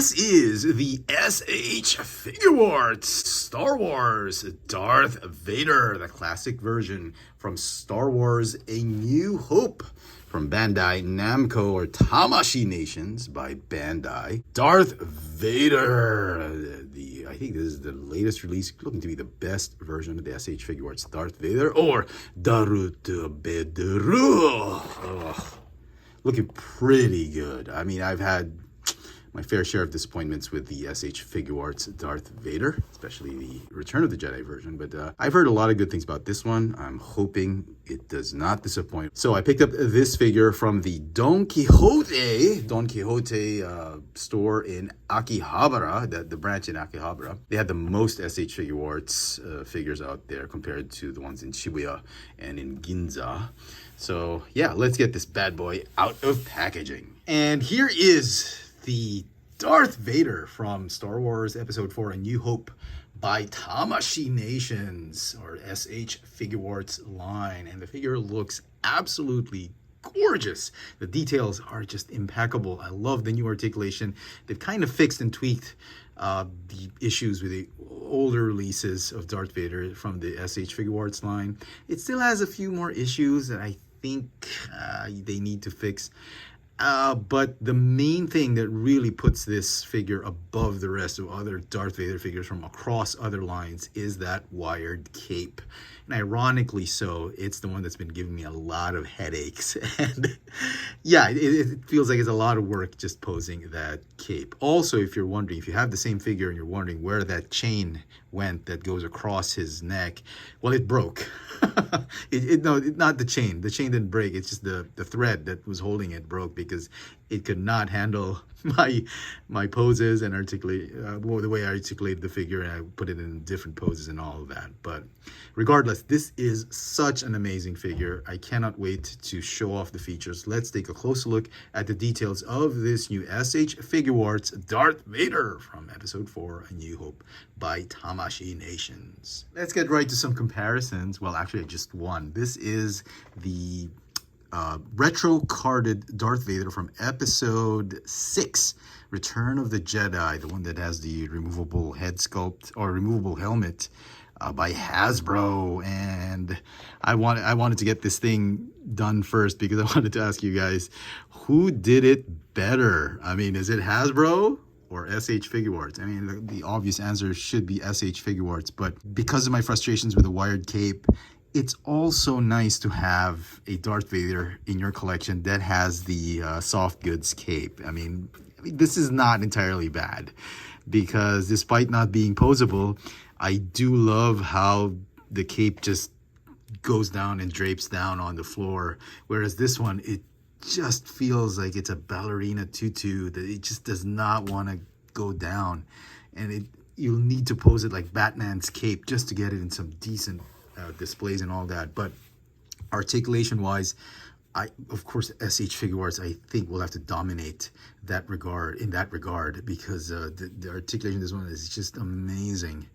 This is the SHFiguarts Star Wars Darth Vader, the classic version from Star Wars A New Hope from BandaiNamco or Tamashii Nations by Bandai. Darth Vader, I think this is the latest release, looking to be the best version of the SHFiguarts Darth Vader or Darth Vader. Looking pretty good. I mean, I've had my fair share of disappointments with the SHFiguarts Darth Vader, especially the Return of the Jedi version, but I've heard a lot of good things about this one. I'm hoping it does not disappoint. So I picked up this figure from the Don Quixote store in Akihabara, the branch in Akihabara. They had the most SHFiguarts figures out there compared to the ones in Shibuya and in Ginza. So yeah, let's get this bad boy out of packaging. And here is the Darth Vader from Star Wars Episode 4 A New Hope by Tamashii Nations or SHFiguarts line. And the figure looks absolutely gorgeous. The details are just impeccable. I love the new articulation. They've kind of fixed and tweaked the issues with the older releases of Darth Vader from the SHFiguarts line. It still has a few more issues that I think they need to fix. But the main thing that really puts this figure above the rest of other Darth Vader figures from across other lines is that wired cape. And ironically so, it's the one that's been giving me a lot of headaches. And yeah, it feels like it's a lot of work just posing that cape. Also, if you're wondering, if you have the same figure and you're wondering where that chain went that goes across his neck, well, it broke. No, not the chain. The chain didn't break. It's just the thread that was holding it broke because it could not handle my poses and articulate the way I articulated the figure, and I put it in different poses and all of that. But regardless, this is such an amazing figure. I cannot wait to show off the features. Let's take a closer look at the details of this new SHFiguarts Darth Vader from Episode 4 A New Hope by Tamashii Nations. Let's get right to some comparisons. Well, actually, just one. This is the retro carded Darth Vader from Episode 6, Return of the Jedi, the one that has the removable head sculpt or removable helmet by Hasbro. And I wanted to get this thing done first because I wanted to ask you guys, who did it better? I mean, is it Hasbro or SHFiguarts? I mean, the obvious answer should be SHFiguarts, but because of my frustrations with the wired cape, it's also nice to have a Darth Vader in your collection that has the soft goods cape. I mean, this is not entirely bad because despite not being posable, I do love how the cape just goes down and drapes down on the floor. Whereas this one, it just feels like it's a ballerina tutu that it just does not want to go down. And you'll need to pose it like Batman's cape just to get it in some decent displays and all that. But articulation wise, of course SHFiguarts I think will have to dominate that regard because the articulation of this one is just amazing.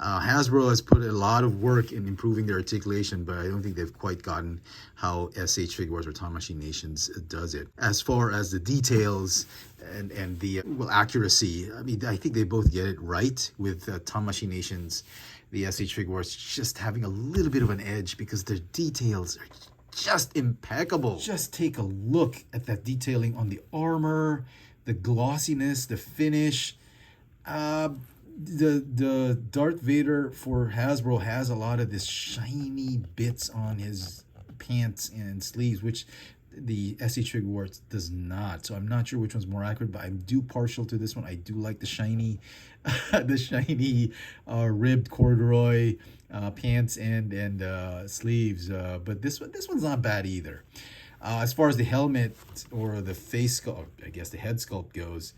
Hasbro has put a lot of work in improving their articulation, but I don't think they've quite gotten how SHFiguarts or Tamashii Nations does it. As far as the details and the accuracy, I mean, I think they both get it right with Tamashii Nations. The SHFiguarts just having a little bit of an edge because their details are just impeccable. Just take a look at that detailing on the armor, the glossiness, the finish. The Darth Vader for Hasbro has a lot of this shiny bits on his pants and sleeves, which the SHFiguarts does not. So I'm not sure which one's more accurate, but I'm partial to this one. I do like the shiny ribbed corduroy pants and sleeves. But this one's not bad either. As far as the helmet or the face sculpt, I guess the head sculpt goes,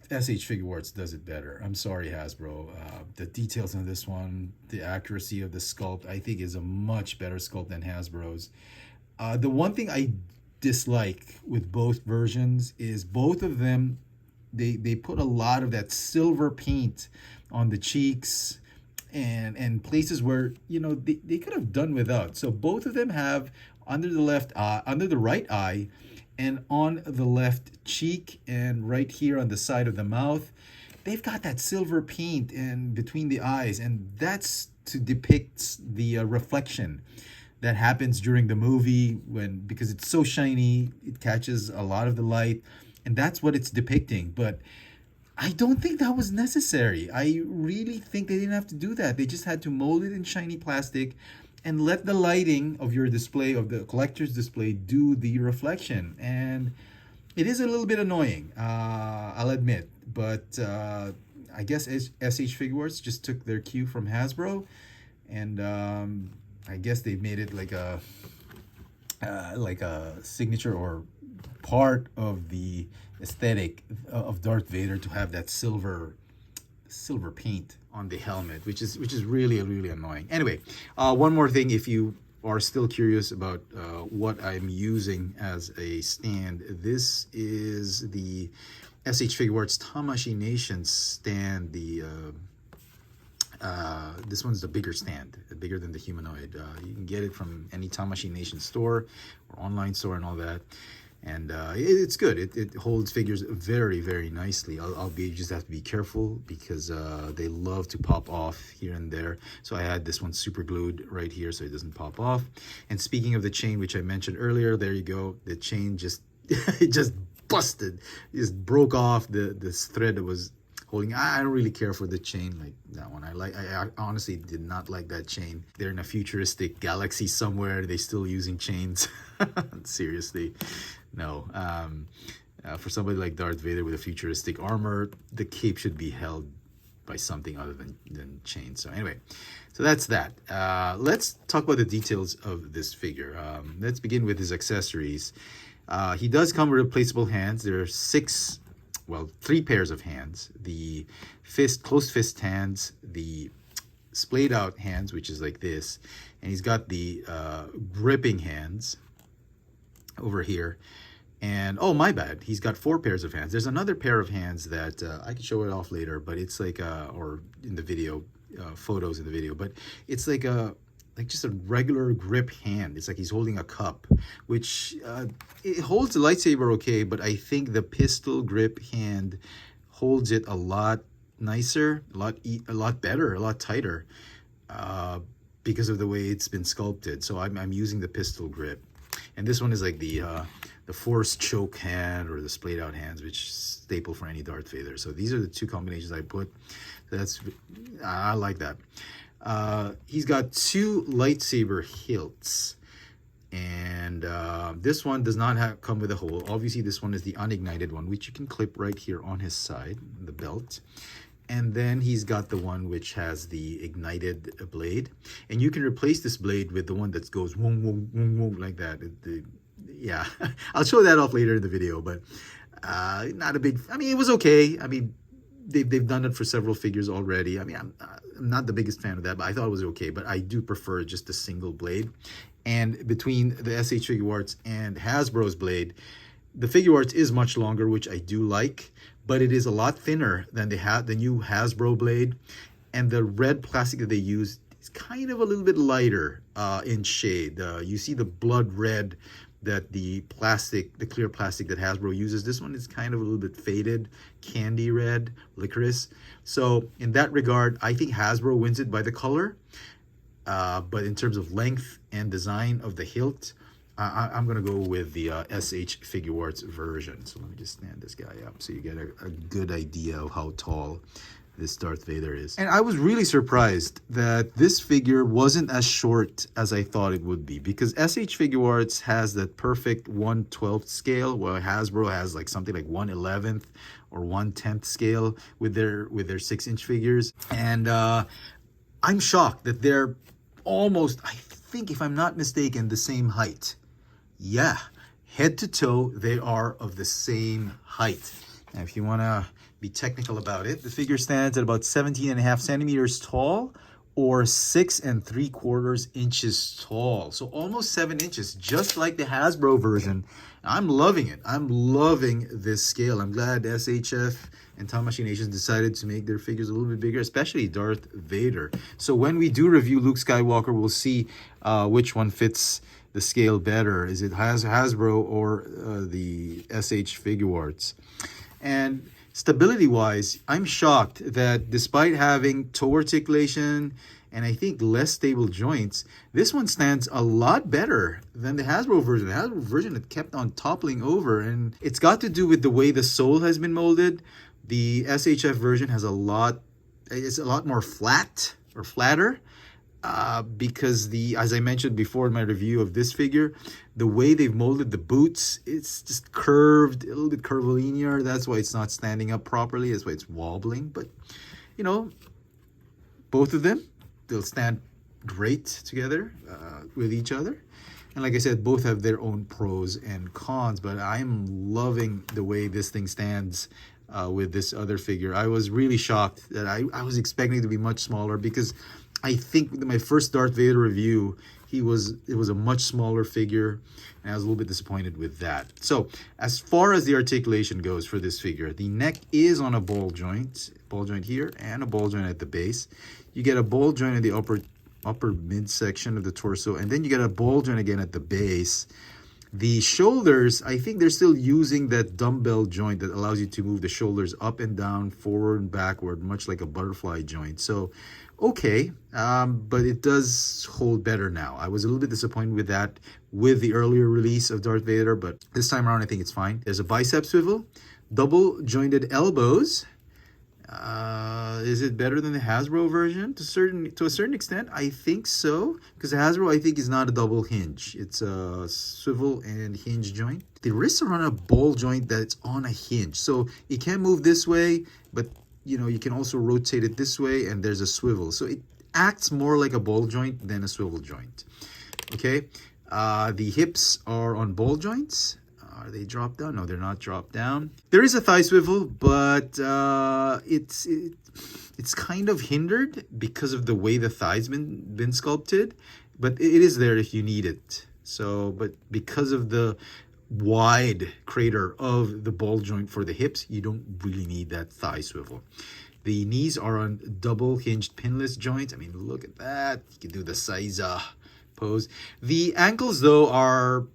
SHFiguarts does it better. I'm sorry, Hasbro. The details on this one, the accuracy of the sculpt, I think is a much better sculpt than Hasbro's. The one thing I dislike with both versions is both of them, they put a lot of that silver paint on the cheeks and places where, you know, they could have done without. So both of them have under the right eye and on the left cheek, and right here on the side of the mouth, they've got that silver paint in between the eyes, and that's to depict the reflection that happens during the movie, when, because it's so shiny, it catches a lot of the light, and that's what it's depicting. But I don't think that was necessary. I really think they didn't have to do that. They just had to mold it in shiny plastic and let the lighting of your display, of the collector's display, do the reflection. And it is a little bit annoying, I'll admit. But I guess SHFiguarts just took their cue from Hasbro, and I guess they've made it like a signature or part of the aesthetic of Darth Vader to have that silver paint on the helmet, which is really annoying. Anyway, one more thing, if you are still curious about what I'm using as a stand, this is the SHFiguarts Tamashii Nation stand. This one's the bigger stand, bigger than the humanoid. You can get it from any Tamashii Nation store or online store and all that. And it's good. It holds figures very nicely. Albeit you just have to be careful, because they love to pop off here and there. So I had this one super glued right here so it doesn't pop off. And speaking of the chain, which I mentioned earlier, there you go. The chain just it just busted, just broke off this thread that was holding. I don't really care for the chain like that one. I honestly did not like that chain. They're in a futuristic galaxy somewhere. They're still using chains. Seriously, no. For somebody like Darth Vader with a futuristic armor, the cape should be held by something other than chains. So anyway, so that's that. Let's talk about the details of this figure. Let's begin with his accessories. He does come with replaceable hands. There are three pairs of hands. The closed fist hands, the splayed out hands, which is like this, and he's got the gripping hands over here. And oh, my bad, he's got 4 pairs of hands. There's another pair of hands that I can show it off later, but it's like or in the video, photos in the video, but it's like just a regular grip hand. It's like he's holding a cup, which it holds the lightsaber okay, but I think the pistol grip hand holds it a lot nicer, a lot better, a lot tighter, because of the way it's been sculpted. So I'm using the pistol grip, and this one is like the force choke hand or the splayed out hands, which is staple for any Darth Vader. So these are the 2 combinations I put. I like that. He's got 2 lightsaber hilts, and this one does not come with a hole. Obviously, this one is the unignited one, which you can clip right here on his side, the belt. And then he's got the one which has the ignited blade, and you can replace this blade with the one that goes wong wong wong wong like that. Yeah, I'll show that off later in the video, but not a big. I mean, it was okay. I mean, they've done it for several figures already. I mean, I'm not the biggest fan of that, but I thought it was okay. But I do prefer just a single blade. And between the SHFiguarts and Hasbro's blade, the Figuarts is much longer, which I do like, but it is a lot thinner than the new Hasbro blade. And the red plastic that they use is kind of a little bit lighter in shade. You see the blood red that the clear plastic that Hasbro uses. This one is kind of a little bit faded, candy red, licorice. So in that regard, I think Hasbro wins it by the color. But in terms of length and design of the hilt, I'm going to go with the SHFiguarts version. So let me just stand this guy up so you get a good idea of how tall this Darth Vader is. And I was really surprised that this figure wasn't as short as I thought it would be, because SHFiguarts has that perfect 1/12 scale, while Hasbro has like something like 1/11 or 1/10 scale with their 6-inch figures. And I'm shocked that they're almost, I think if I'm not mistaken, the same height. Yeah, head to toe, they are of the same height. Now, if you want to be technical about it, the figure stands at about 17.5 centimeters tall, or 6 3/4 inches tall. So almost 7 inches, just like the Hasbro version. I'm loving it. I'm loving this scale. I'm glad SHF and Tamashii Nation decided to make their figures a little bit bigger, especially Darth Vader. So when we do review Luke Skywalker, we'll see which one fits the scale better? Is it Hasbro or the SHFiguarts? And stability-wise, I'm shocked that despite having toe articulation and I think less stable joints, this one stands a lot better than the Hasbro version. The Hasbro version had kept on toppling over, and it's got to do with the way the sole has been molded. The SHF version has it's a lot more flat or flatter. Because as I mentioned before in my review of this figure, the way they've molded the boots, it's just curved, a little bit curvilinear. That's why it's not standing up properly. That's why it's wobbling. But, you know, both of them, they'll stand great together with each other. And like I said, both have their own pros and cons, but I'm loving the way this thing stands with this other figure. I was really shocked that I was expecting it to be much smaller, because I think my first Darth Vader review, it was a much smaller figure, and I was a little bit disappointed with that. So as far as the articulation goes for this figure, the neck is on a ball joint here, and a ball joint at the base. You get a ball joint in the upper midsection of the torso, and then you get a ball joint again at the base. The shoulders, I think they're still using that dumbbell joint that allows you to move the shoulders up and down, forward and backward, much like a butterfly joint. So, okay, but it does hold better now. I was a little bit disappointed with that with the earlier release of Darth Vader, but this time around I think it's fine. There's a bicep swivel, double jointed elbows. Is it better than the Hasbro version? To a certain extent, I think so. Because the Hasbro, I think, is not a double hinge. It's a swivel and hinge joint. The wrists are on a ball joint that's on a hinge. So it can move this way, but you know, you can also rotate it this way, and there's a swivel. So it acts more like a ball joint than a swivel joint. Okay. The hips are on ball joints. Are they dropped down? No, they're not dropped down. There is a thigh swivel, but it's kind of hindered because of the way the thigh's been sculpted. But it is there if you need it. So, but because of the wide crater of the ball joint for the hips, you don't really need that thigh swivel. The knees are on double hinged pinless joints. I mean, look at that. You can do the Saiza pose. The ankles, though, are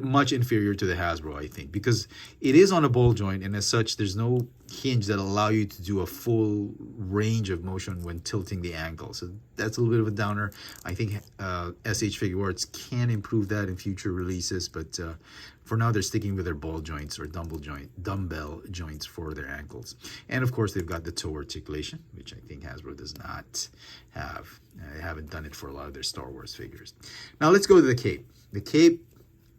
much inferior to the Hasbro, I think, because it is on a ball joint, and as such there's no hinge that allow you to do a full range of motion when tilting the ankle. So that's a little bit of a downer. I think SHFiguarts can improve that in future releases, but for now they're sticking with their ball joints or dumbbell joints for their ankles. And of course they've got the toe articulation, which I think Hasbro does not have. They haven't done it for a lot of their Star Wars figures. Now let's go to the cape. The cape,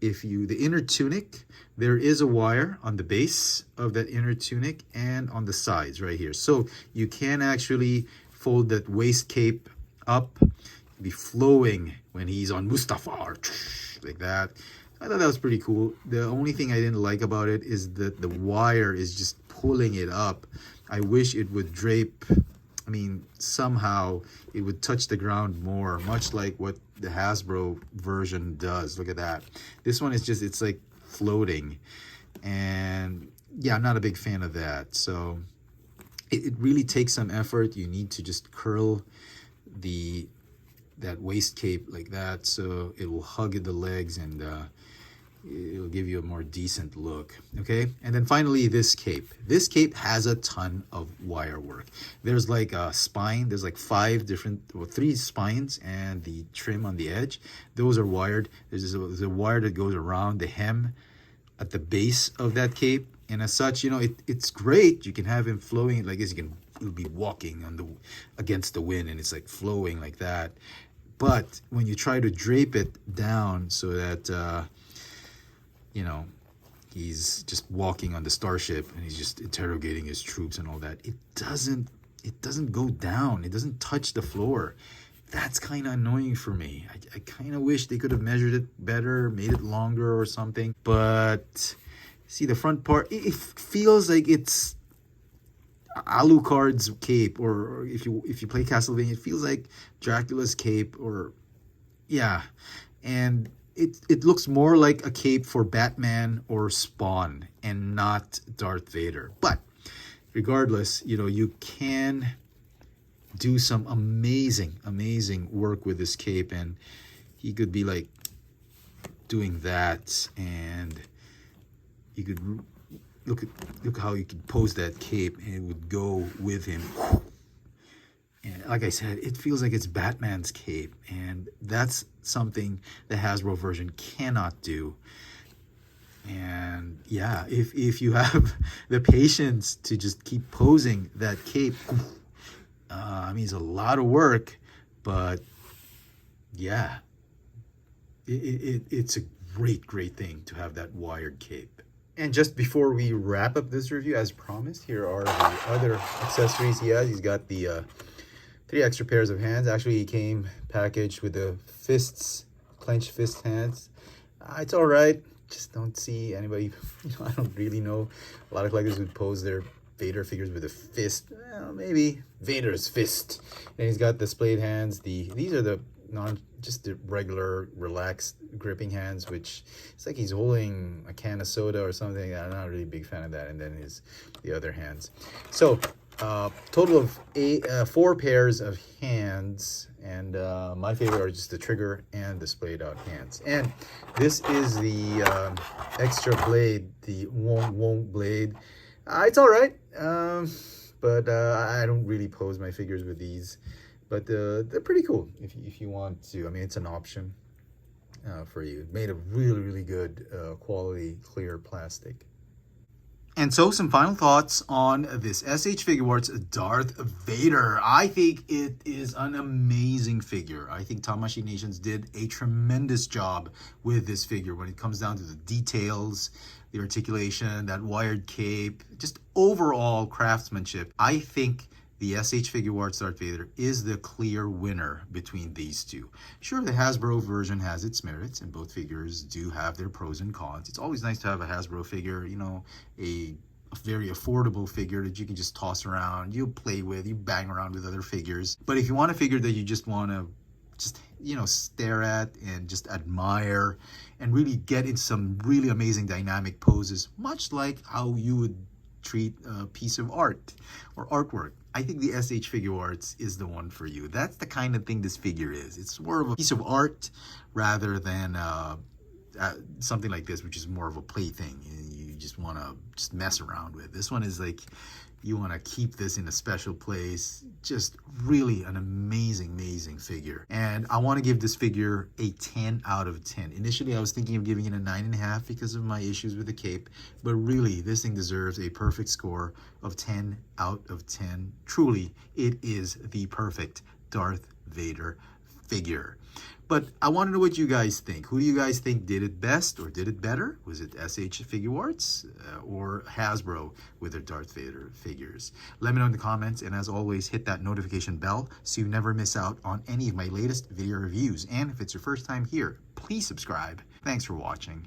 the inner tunic, there is a wire on the base of that inner tunic and on the sides right here. So you can actually fold that waist cape up, be flowing when he's on Mustafar, like that. I thought that was pretty cool. The only thing I didn't like about it is that the wire is just pulling it up. I wish it would drape. I mean, somehow it would touch the ground more, much like what the Hasbro version does. Look at that. This one is just, it's like floating. And yeah, I'm not a big fan of that. So it really takes some effort. You need to just curl that waist cape like that, so it will hug the legs, and it'll give you a more decent look. Okay, and then finally this cape has a ton of wire work. There's like a spine, there's like 3 spines, and the trim on the edge, those are wired. There's a wire that goes around the hem at the base of that cape, and as such, you know, it's great. You can have him flowing like this. He'll be walking against the wind, and it's like flowing like that. But when you try to drape it down so that you know, he's just walking on the starship and he's just interrogating his troops and all that, it doesn't go down. It doesn't touch the floor. That's kind of annoying for me. I kind of wish they could have measured it better, made it longer or something. But see, the front part, it feels like it's Alucard's cape, or if you play Castlevania, it feels like Dracula's cape, or yeah, and it looks more like a cape for Batman or Spawn and not Darth Vader. But regardless, you know, you can do some amazing work with this cape, and he could be like doing that, and you could look how you could pose that cape, and it would go with him. And like I said, it feels like it's Batman's cape, and that's something the Hasbro version cannot do. And yeah, if you have the patience to just keep posing that cape, I mean, it's a lot of work, but yeah, it's a great thing to have that wired cape. And just before we wrap up this review, as promised, here are the other accessories he has. He's got the 3 extra pairs of hands. Actually, he came packaged with the fists, clenched fist hands. It's all right. Just don't see anybody, I don't really know. A lot of collectors would pose their Vader figures with a fist. Well, maybe Vader's fist. And he's got the splayed hands. These are the just the regular relaxed gripping hands, which it's like he's holding a can of soda or something. I'm not really a big fan of that. And then the other hands. So total of 4 pairs of hands, and my favorite are just the trigger and the splayed out hands. And this is the extra blade, the won't blade. It's all right, but I don't really pose my figures with these, but they're pretty cool if you want to. I mean, it's an option for you. Made of really good quality clear plastic. And so some final thoughts on this SHFiguarts Darth Vader. I think it is an amazing figure. I think Tamashii Nations did a tremendous job with this figure when it comes down to the details, the articulation, that wired cape, just overall craftsmanship. I think the SHFiguarts Darth Vader is the clear winner between these two. Sure, the Hasbro version has its merits, and both figures do have their pros and cons. It's always nice to have a Hasbro figure, you know, a very affordable figure that you can just toss around, you play with, you bang around with other figures. But if you want a figure that you just want to you know, stare at and just admire and really get in some really amazing dynamic poses, much like how you would treat a piece of art or artwork, I think the SHFiguarts is the one for you. That's the kind of thing this figure is. It's more of a piece of art rather than something like this, which is more of a plaything. You just want to just mess around with. This one is like, you want to keep this in a special place. Just really an amazing figure. And I want to give this figure a 10 out of 10. Initially, I was thinking of giving it a 9.5 because of my issues with the cape. But really, this thing deserves a perfect score of 10 out of 10. Truly, it is the perfect Darth Vader figure. But I want to know what you guys think. Who do you guys think did it best or did it better? Was it SHFiguarts or Hasbro with their Darth Vader figures? Let me know in the comments, and as always, hit that notification bell so you never miss out on any of my latest video reviews. And if it's your first time here, please subscribe. Thanks for watching.